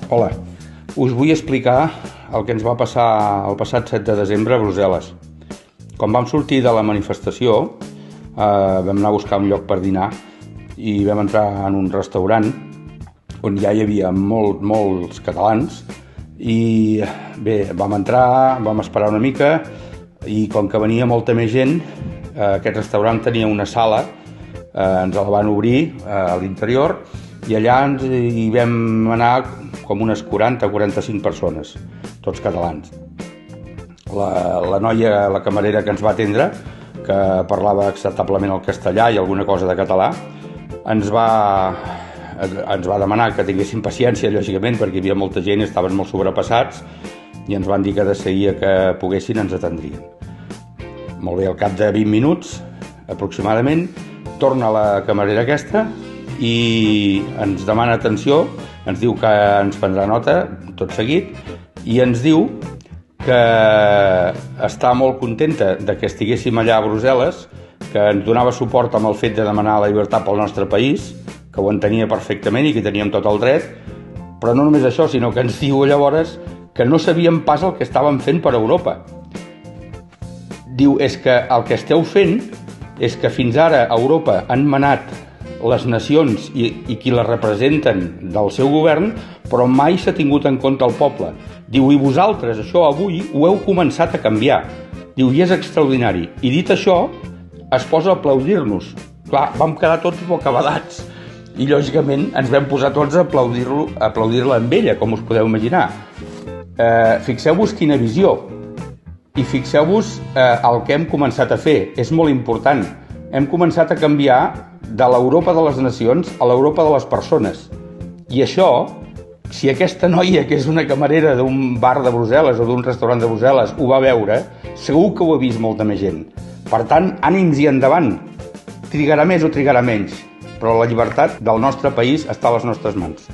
Hola, us vull explicar el que ens va passar el passat 7 de desembre a Brussel·les. Quan vam sortir de la manifestació, vam anar a buscar un lloc per dinar i vam entrar en un restaurant on ja hi havia molts catalans i bé, vam entrar, vam esperar una mica i com que venia molta més gent, aquest restaurant tenia una sala, ens la van obrir a l'interior i allà hi vam anar com unes 40-45 persones, tots catalans. La noia, la camarera que ens va atendre, que parlava acceptablement el castellà i alguna cosa de català, ens va demanar que tinguéssim paciència, lògicament, perquè hi havia molta gent, estaven molt sobrepassats, i ens van dir que de seguida que poguessin ens atendrien. Molt bé, al cap de 20 minuts, aproximadament, torna la camarera aquesta i ens demana atenció, ens diu que ens prendrà nota tot seguit i ens diu que està molt contenta de que estiguéssim allà a Brussel·les, que ens donava suport amb el fet de demanar la llibertat pel nostre país, que ho entenia perfectament i que teníem tot el dret, però no només això, sinó que ens diu llavors que no sabíem pas el que estàvem fent per Europa. Diu, és que el que esteu fent és que fins ara a Europa han manat les nacions i qui les representen del seu govern, però mai s'ha tingut en compte el poble. Diu, i vosaltres això avui ho heu començat a canviar. Diu, i és extraordinari. I dit això, es posa a aplaudir-nos. Clar, vam quedar tots bocabadats. I lògicament ens vam posar tots a aplaudir-la amb ella, com us podeu imaginar. Fixeu-vos quina visió. I fixeu-vos el que hem començat a fer. És molt important. Hem començat a canviar de l'Europa de les nacions a l'Europa de les persones. I això, si aquesta noia, que és una camarera d'un bar de Brussel·les o d'un restaurant de Brussel·les, ho va veure, segur que ho ha vist molta més gent. Per tant, ànims i endavant. Trigarà més o trigarà menys, però la llibertat del nostre país està a les nostres mans.